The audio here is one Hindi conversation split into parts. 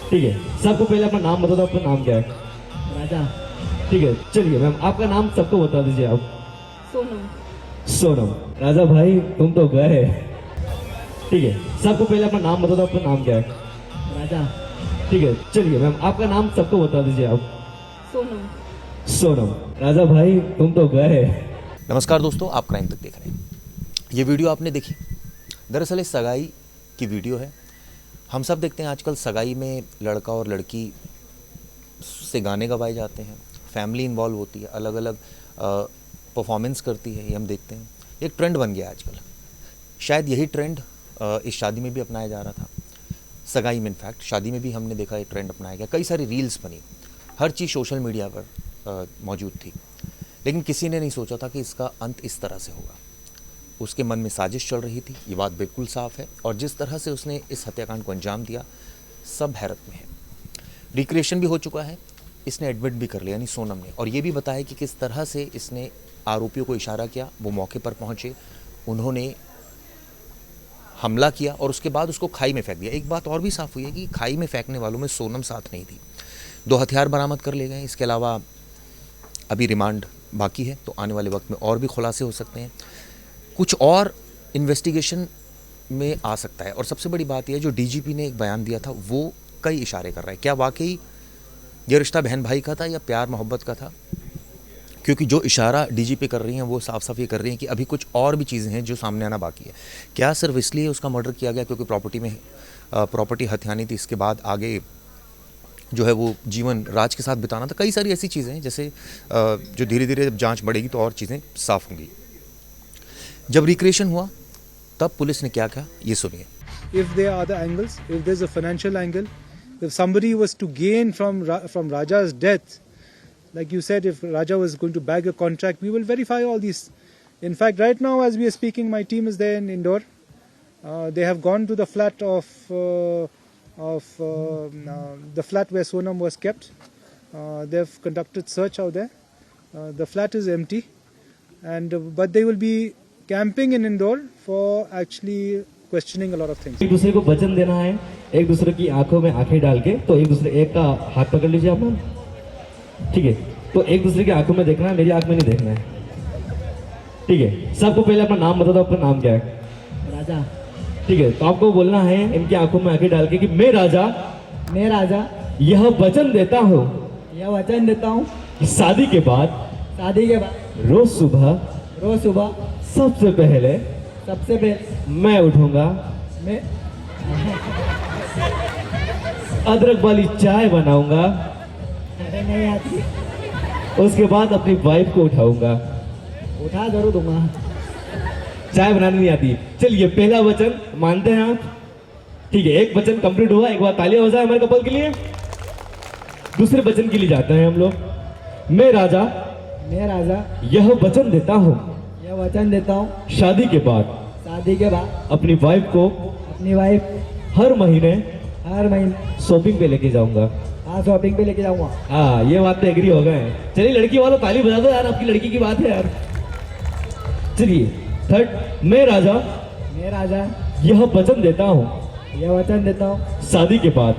ठीक है, सबको पहले अपना नाम बता दो। आपका नाम क्या है? राजा। ठीक है, चलिए मैम आपका नाम सबको बता दीजिए आप। सोनम। सोनम। राजा भाई तुम तो गए। ठीक है, सबको पहले अपना नाम बता दो। आपका नाम क्या है? राजा। ठीक है, चलिए मैम आपका नाम सबको बता दीजिए आप। सोनम। सोनम। राजा भाई तुम तो गए। नमस्कार दोस्तों, आप क्राइम तक देख रहे हैं। ये वीडियो आपने देखी, दरअसल इस सगाई की वीडियो है। हम सब देखते हैं आजकल सगाई में लड़का और लड़की से गाने गवाए जाते हैं, फैमिली इन्वॉल्व होती है, अलग अलग परफॉर्मेंस करती है, ये हम देखते हैं। एक ट्रेंड बन गया आजकल। शायद यही ट्रेंड इस शादी में भी अपनाया जा रहा था, सगाई में। इनफैक्ट शादी में भी हमने देखा ये ट्रेंड अपनाया गया। कई सारी रील्स बनी, हर चीज़ सोशल मीडिया पर मौजूद थी, लेकिन किसी ने नहीं सोचा था कि इसका अंत इस तरह से होगा। उसके मन में साजिश चल रही थी, ये बात बिल्कुल साफ़ है। और जिस तरह से उसने इस हत्याकांड को अंजाम दिया, सब हैरत में है। रिक्रिएशन भी हो चुका है, इसने एडमिट भी कर लिया, यानी सोनम ने। और ये भी बताया कि किस तरह से इसने आरोपियों को इशारा किया, वो मौके पर पहुँचे, उन्होंने हमला किया और उसके बाद उसको खाई में फेंक दिया। एक बात और भी साफ़ हुई है कि खाई में फेंकने वालों में सोनम साथ नहीं थी। 2 हथियार बरामद कर लिए गए। इसके अलावा अभी रिमांड बाकी है, तो आने वाले वक्त में और भी खुलासे हो सकते हैं, कुछ और इन्वेस्टिगेशन में आ सकता है। और सबसे बड़ी बात यह, जो डीजीपी ने एक बयान दिया था, वो कई इशारे कर रहा है। क्या वाकई ये रिश्ता बहन भाई का था या प्यार मोहब्बत का था? क्योंकि जो इशारा डीजीपी कर रही हैं वो साफ साफ ये कर रही हैं कि अभी कुछ और भी चीज़ें हैं जो सामने आना बाकी है। क्या सिर्फ इसलिए उसका मर्डर किया गया क्योंकि प्रॉपर्टी हथियानी थी, इसके बाद आगे जो है वो जीवन राज के साथ बिताना था? कई सारी ऐसी चीज़ें हैं जैसे जो धीरे धीरे जब जांच बढ़ेगी तो और चीज़ें साफ होंगी। जब रिक्रिएशन हुआ तब पुलिस ने क्या कहा, ये सुनिए। If there are other angles, if there's a financial angle, if somebody was to gain from Raja's death, like you said, if Raja was going to bag a contract, we will verify all these. In fact, right now as we are speaking, my team is there in Indore. They have gone to the flat of the flat where Sonam was kept. They've conducted search out there. The flat is empty, but they will be camping in Indore for actually questioning a lot of things. एक दूसरे को वचन देना है, एक दूसरे की आंखों में आंखें डाल के। तो एक का हाथ पकड़ लीजिए आप लोग, ठीक है? तो एक दूसरे की आंखों में देखना है, मेरी आंख में नहीं देखना है, ठीक है? सबको पहले अपना नाम बता दो। आपका नाम क्या है? राजा। ठीक है, तो आपको बोलना है इनकी आंखों में आंखें डाल के कि मैं राजा यह वचन देता हूँ कि शादी के बाद रोज सुबह सबसे पहले मैं उठूंगा, मैं अदरक वाली चाय बनाऊंगा, नहीं आती। उसके बाद अपनी वाइफ को उठाऊंगा। उठा जरूर दूंगा। चाय बनानी नहीं आती। चलिए, पहला वचन मानते हैं आप? ठीक है, एक वचन कंप्लीट हुआ। एक बार तालियां हो जाए हमारे कपल के लिए। दूसरे वचन के लिए जाते हैं हम लोग। मैं राजा यह वचन देता हूँ शादी के बाद अपनी वाइफ हर महीने शॉपिंग पे लेके जाऊंगा। हाँ, ये बात तो एग्री हो गए। चलिए लड़की वालों ताली बजा दो यार, आपकी लड़की की बात है यार। चलिए थर्ड, मैं राजा यह वचन देता हूँ शादी के बाद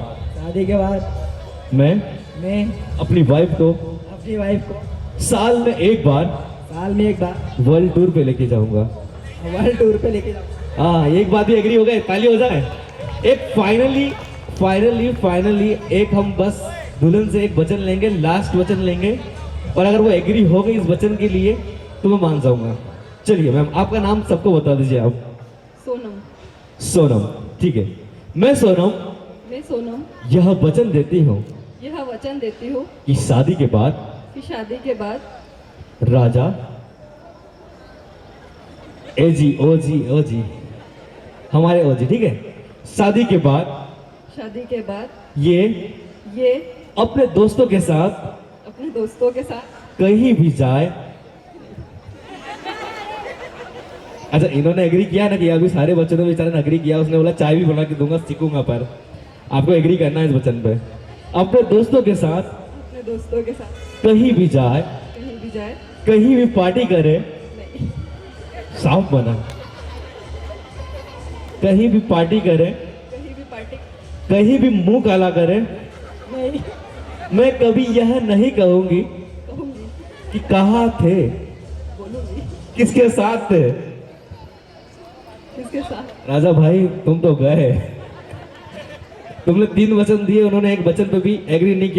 मैं अपनी वाइफ को साल में एक बार वर्ल्ड टूर पे लेके जाऊंगा। हाँ, एक बात भी एग्री हो गए, ताली हो जाए। एक फाइनली एक हम बस दुल्हन से एक वचन लेंगे, लास्ट वचन लेंगे, और अगर वो एग्री हो गई इस वचन के लिए तो मैं मान जाऊंगा। चलिए मैम, आपका नाम सबको बता दीजिए आप। सोनम। ठीक है, मैं सोनम यह वचन देती हूँ कि शादी के बाद राजा ओजी हमारे ओजी, ठीक है? शादी के बाद ये अपने दोस्तों के साथ कहीं भी जाए। अच्छा, इन्होंने एग्री किया ना कि अभी सारे बच्चों ने बेचारे ने एग्री किया। उसने बोला चाय भी बना के दूंगा, सीखूंगा, पर आपको एग्री करना है इस वचन पे। अपने दोस्तों के साथ कहीं भी जाए, कहीं भी पार्टी करे, साफ बना, कहीं भी पार्टी करे, कहीं भी मुंह काला करे, नहीं मैं कभी यह नहीं कहूंगी कहूंगी, कि कहाँ थे, बोलूंगी। किसके साथ थे। किसके साथ? राजा भाई तुम तो गए, तुमने 3 वचन दिए, उन्होंने एक वचन पे भी एग्री नहीं किया।